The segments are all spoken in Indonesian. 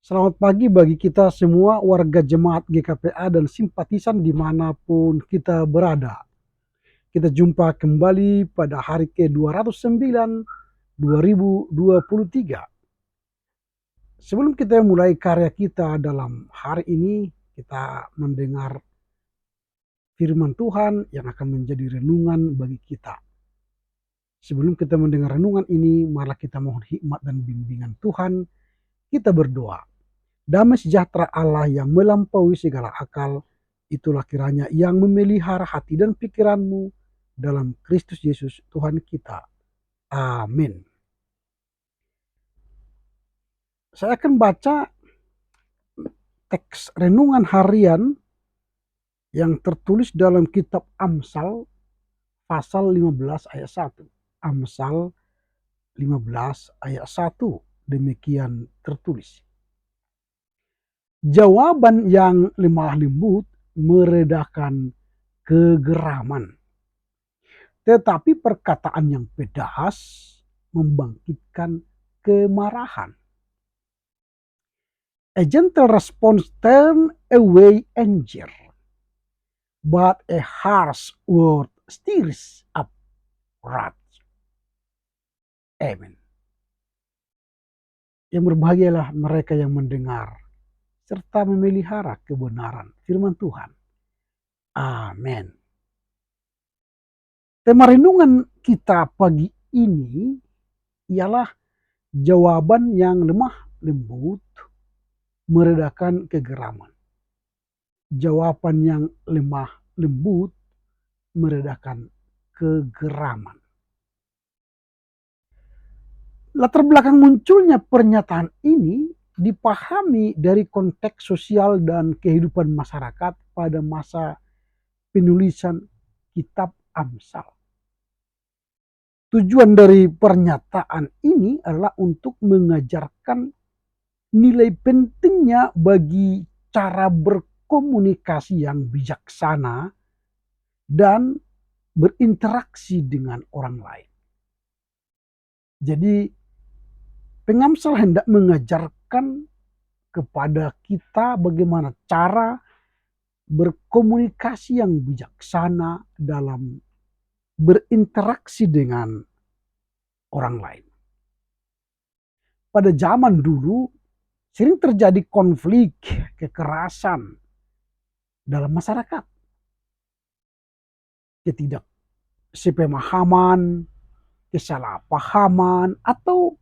Selamat pagi bagi kita semua warga jemaat GKPA dan simpatisan dimanapun kita berada. Kita jumpa kembali pada hari ke-209 2023. Sebelum kita mulai karya kita dalam hari ini, kita mendengar firman Tuhan yang akan menjadi renungan bagi kita. Sebelum kita mendengar renungan ini, marilah kita mohon hikmat dan bimbingan Tuhan. Kita berdoa. Damai sejahtera Allah yang melampaui segala akal, itulah kiranya yang memelihara hati dan pikiranmu dalam Kristus Yesus Tuhan kita. Amin. Saya akan baca teks renungan harian yang tertulis dalam kitab Amsal pasal 15 ayat 1. Amsal 15 ayat 1. Demikian tertulis. Jawaban yang lemah lembut meredakan kegeraman, tetapi perkataan yang pedas membangkitkan kemarahan. A gentle response turn away anger, but a harsh word stirs up wrath. Amen. Yang berbahagialah mereka yang mendengar serta memelihara kebenaran firman Tuhan. Amin. Tema renungan kita pagi ini ialah jawaban yang lemah lembut meredakan kegeraman. Jawaban yang lemah lembut meredakan kegeraman. Latar belakang munculnya pernyataan ini dipahami dari konteks sosial dan kehidupan masyarakat pada masa penulisan kitab Amsal. Tujuan dari pernyataan ini adalah untuk mengajarkan nilai pentingnya bagi cara berkomunikasi yang bijaksana dan berinteraksi dengan orang lain. Jadi pengamsal hendak mengajarkan kepada kita bagaimana cara berkomunikasi yang bijaksana dalam berinteraksi dengan orang lain. Pada zaman dulu sering terjadi konflik, kekerasan dalam masyarakat. Ketidaksepemahaman, kesalahpahaman, atau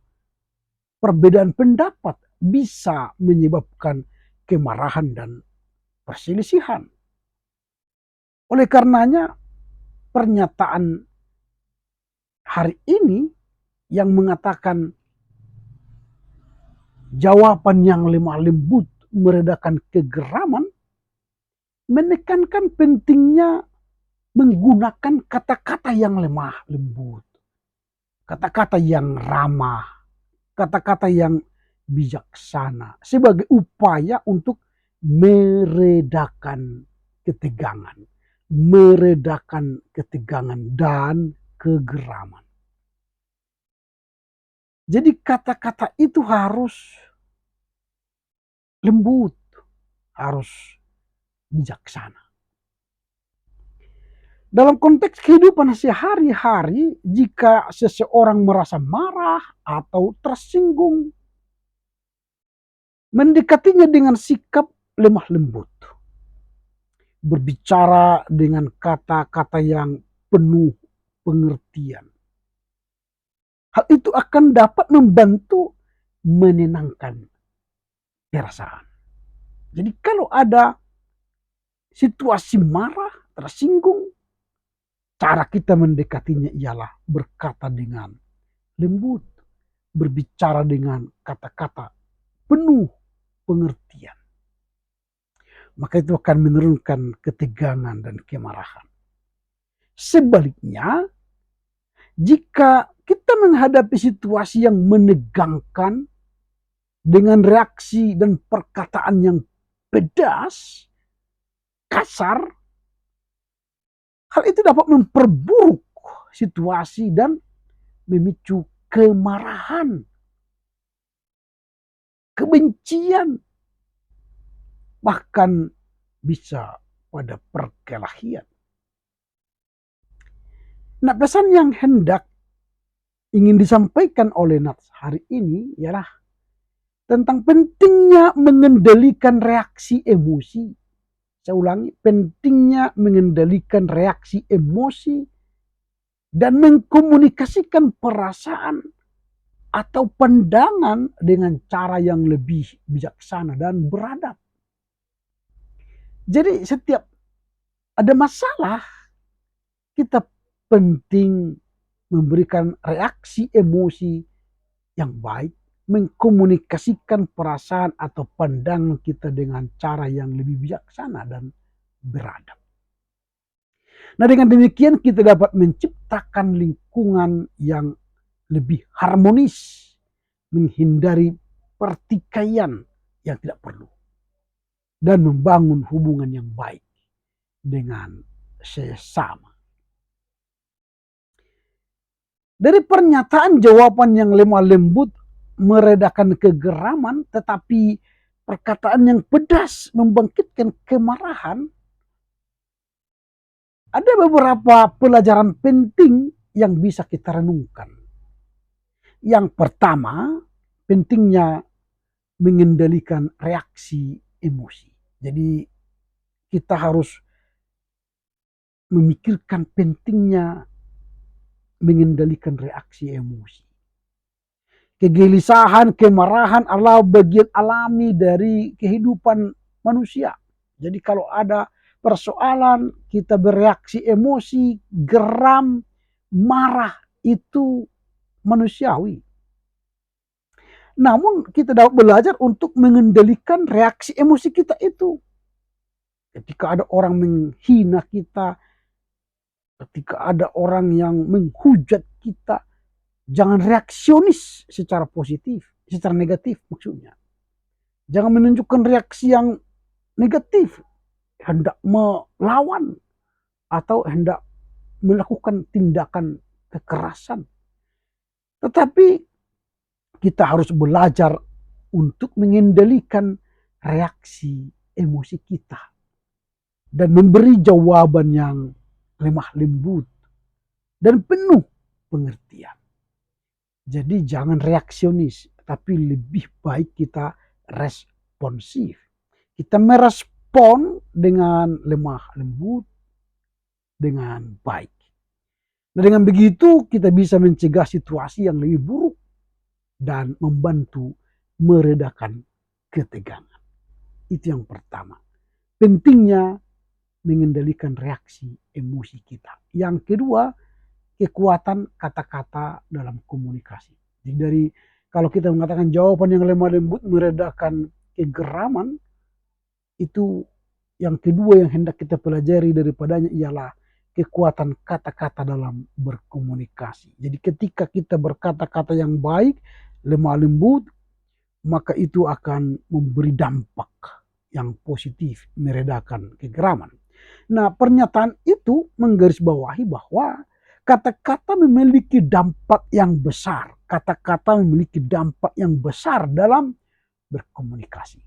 perbedaan pendapat bisa menyebabkan kemarahan dan perselisihan. Oleh karenanya, pernyataan hari ini yang mengatakan jawaban yang lemah lembut meredakan kegeraman menekankan pentingnya menggunakan kata-kata yang lemah lembut, kata-kata yang ramah, kata-kata yang bijaksana sebagai upaya untuk meredakan ketegangan dan kegeraman. Jadi kata-kata itu harus lembut, harus bijaksana. Dalam konteks kehidupan sehari-hari, jika seseorang merasa marah atau tersinggung, mendekatinya dengan sikap lemah lembut. Berbicara dengan kata-kata yang penuh pengertian. Hal itu akan dapat membantu menenangkan perasaan. Jadi kalau ada situasi marah, tersinggung, cara kita mendekatinya ialah berkata dengan lembut, berbicara dengan kata-kata penuh pengertian. Maka itu akan menurunkan ketegangan dan kemarahan. Sebaliknya, jika kita menghadapi situasi yang menegangkan dengan reaksi dan perkataan yang pedas, kasar, hal itu dapat memperburuk situasi dan memicu kemarahan. kebencian, bahkan bisa pada perkelahian. Nah, pesan yang hendak ingin disampaikan oleh Nats hari ini ialah tentang pentingnya mengendalikan reaksi emosi. Saya ulangi, pentingnya mengendalikan reaksi emosi dan mengkomunikasikan perasaan atau pandangan dengan cara yang lebih bijaksana dan beradab. Jadi setiap ada masalah, kita penting memberikan reaksi emosi yang baik, mengkomunikasikan perasaan atau pandangan kita dengan cara yang lebih bijaksana dan beradab. Nah, dengan demikian kita dapat menciptakan lingkungan yang lebih harmonis, menghindari pertikaian yang tidak perlu, dan membangun hubungan yang baik dengan sesama. Dari pernyataan jawaban yang lemah lembut meredakan kegeraman, tetapi perkataan yang pedas membangkitkan kemarahan, ada beberapa pelajaran penting yang bisa kita renungkan. Yang pertama, pentingnya mengendalikan reaksi emosi. Jadi kita harus memikirkan pentingnya mengendalikan reaksi emosi. Kegelisahan, kemarahan adalah bagian alami dari kehidupan manusia. Jadi kalau ada persoalan, kita bereaksi emosi, geram, marah, itu manusiawi. Namun kita dapat belajar untuk mengendalikan reaksi emosi kita itu. Ketika ada orang menghina kita, ketika ada orang yang menghujat kita, jangan reaksionis secara positif, secara negatif maksudnya. Jangan menunjukkan reaksi yang negatif, hendak melawan atau hendak melakukan tindakan kekerasan. Tetapi kita harus belajar untuk mengendalikan reaksi emosi kita dan memberi jawaban yang lemah lembut dan penuh pengertian. Jadi jangan reaksionis, tapi lebih baik kita responsif. Kita merespon dengan lemah lembut, dengan baik. Nah, dengan begitu kita bisa mencegah situasi yang lebih buruk dan membantu meredakan ketegangan. Itu yang pertama. Pentingnya mengendalikan reaksi emosi kita. Yang kedua, kekuatan kata-kata dalam komunikasi. Jadi dari kalau kita mengatakan jawaban yang lemah lembut meredakan kegeraman, itu yang kedua yang hendak kita pelajari daripadanya ialah kekuatan kata-kata dalam berkomunikasi. Jadi ketika kita berkata-kata yang baik, lemah lembut, maka itu akan memberi dampak yang positif, meredakan kegeraman. Nah, pernyataan itu menggarisbawahi bahwa kata-kata memiliki dampak yang besar. Kata-kata memiliki dampak yang besar dalam berkomunikasi.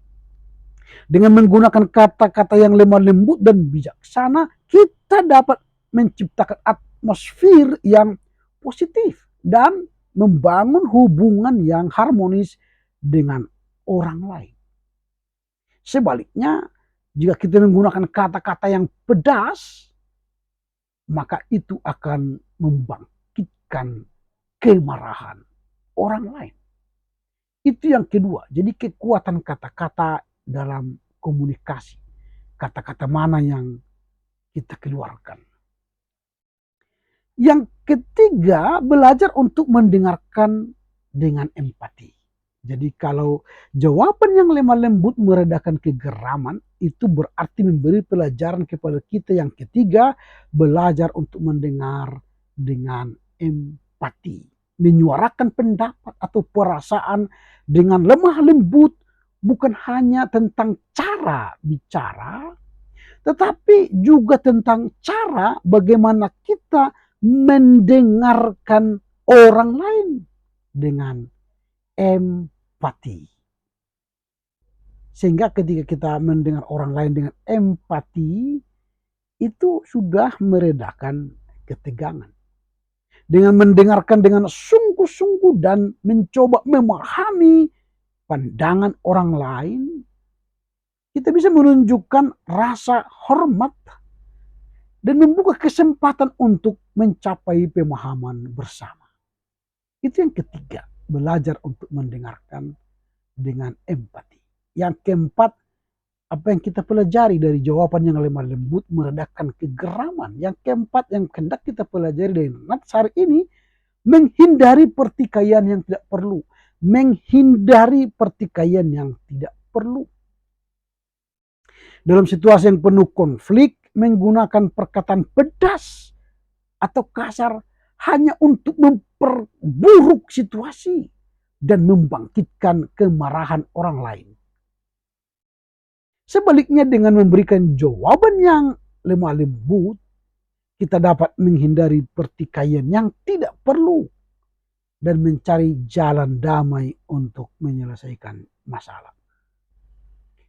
Dengan menggunakan kata-kata yang lemah lembut dan bijaksana, kita dapat menciptakan atmosfer yang positif dan membangun hubungan yang harmonis dengan orang lain. Sebaliknya, jika kita menggunakan kata-kata yang pedas, maka itu akan membangkitkan kemarahan orang lain. Itu yang kedua. Jadi kekuatan kata-kata dalam komunikasi. Kata-kata mana yang kita keluarkan. Yang ketiga, belajar untuk mendengarkan dengan empati. Jadi kalau jawaban yang lemah lembut meredakan kegeraman, itu berarti memberi pelajaran kepada kita. Yang ketiga, belajar untuk mendengar dengan empati. Menyuarakan pendapat atau perasaan dengan lemah lembut, bukan hanya tentang cara bicara, tetapi juga tentang cara bagaimana kita mendengarkan orang lain dengan empati. Sehingga ketika kita mendengar orang lain dengan empati, itu sudah meredakan ketegangan. Dengan mendengarkan dengan sungguh-sungguh dan mencoba memahami pandangan orang lain, kita bisa menunjukkan rasa hormat dan membuka kesempatan untuk mencapai pemahaman bersama. Itu yang ketiga, belajar untuk mendengarkan dengan empati. Yang keempat, apa yang kita pelajari dari jawaban yang lemah lembut meredakan kegeraman. Yang keempat yang hendak kita pelajari dari nats hari ini, menghindari pertikaian yang tidak perlu. Menghindari pertikaian yang tidak perlu. Dalam situasi yang penuh konflik, menggunakan perkataan pedas atau kasar hanya untuk memperburuk situasi dan membangkitkan kemarahan orang lain. Sebaliknya, dengan memberikan jawaban yang lemah lembut, kita dapat menghindari pertikaian yang tidak perlu dan mencari jalan damai untuk menyelesaikan masalah.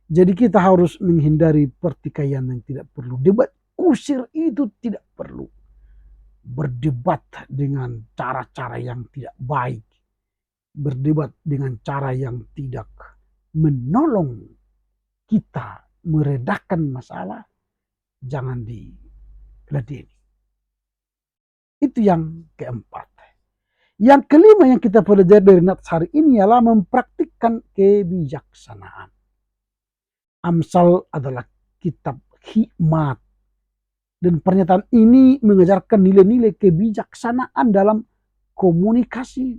Jadi kita harus menghindari pertikaian yang tidak perlu. Debat kusir itu tidak perlu. Berdebat dengan cara-cara yang tidak baik. Berdebat dengan cara yang tidak menolong kita meredakan masalah. Jangan diladeni. Itu yang keempat. Yang kelima yang kita pelajari dari nats hari ini ialah mempraktikkan kebijaksanaan. Amsal adalah kitab hikmat. Dan pernyataan ini mengajarkan nilai-nilai kebijaksanaan dalam komunikasi.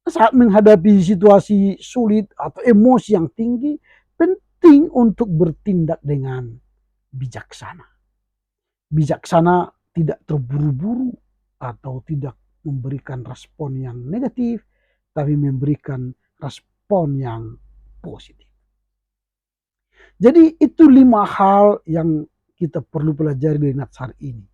Saat menghadapi situasi sulit atau emosi yang tinggi, penting untuk bertindak dengan bijaksana. Bijaksana tidak terburu-buru atau tidak memberikan respon yang negatif, tapi memberikan respon yang positif. Jadi itu 5 hal yang kita perlu pelajari dari nats hari ini.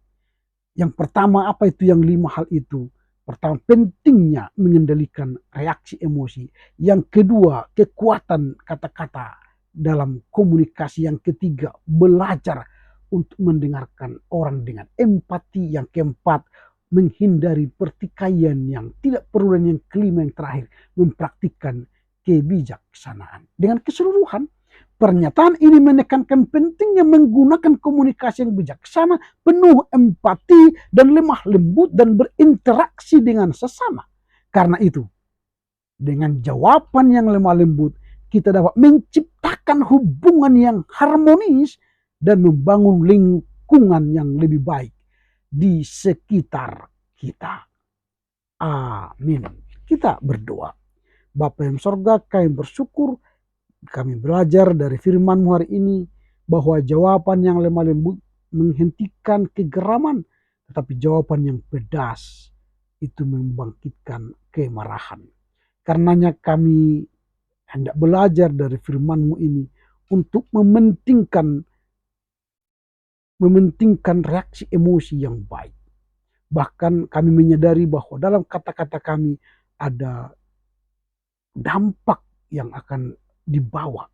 Yang pertama, apa itu yang 5 hal itu? Pertama, pentingnya mengendalikan reaksi emosi. Yang kedua, kekuatan kata-kata dalam komunikasi. Yang ketiga, belajar untuk mendengarkan orang dengan empati. Yang keempat, menghindari pertikaian yang tidak perlu. Dan yang kelima, yang terakhir, mempraktikkan kebijaksanaan. Dengan keseluruhan, pernyataan ini menekankan pentingnya menggunakan komunikasi yang bijaksana, penuh empati dan lemah lembut dan berinteraksi dengan sesama. Karena itu, dengan jawaban yang lemah lembut, kita dapat menciptakan hubungan yang harmonis dan membangun lingkungan yang lebih baik di sekitar kita. Amin. Kita berdoa. Bapa yang sorga, kami bersyukur kami belajar dari firman-Mu hari ini bahwa jawaban yang lemah lembut menghentikan kegeraman, tetapi jawaban yang pedas itu membangkitkan kemarahan. Karenanya kami hendak belajar dari firman-Mu ini untuk mementingkan reaksi emosi yang baik. Bahkan kami menyadari bahwa dalam kata-kata kami ada dampak yang akan dibawa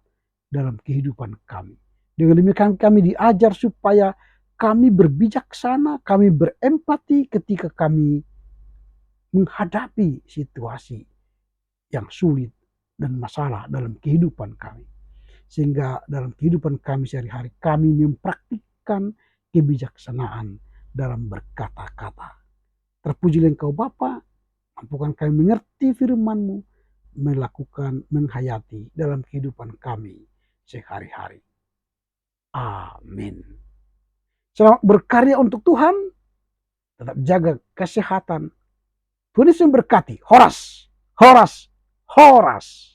dalam kehidupan kami. Dengan demikian kami diajar supaya kami berbijaksana, kami berempati ketika kami menghadapi situasi yang sulit dan masalah dalam kehidupan kami. Sehingga dalam kehidupan kami sehari-hari kami mempraktikkan kebijaksanaan dalam berkata-kata. Terpujilah Engkau Bapa, mampukan kami mengerti firman-Mu, melakukan, menghayati dalam kehidupan kami sehari-hari. Amin. Selamat berkarya untuk Tuhan. Tetap jaga kesehatan. Tuhan Yesus memberkati. Horas, horas, horas.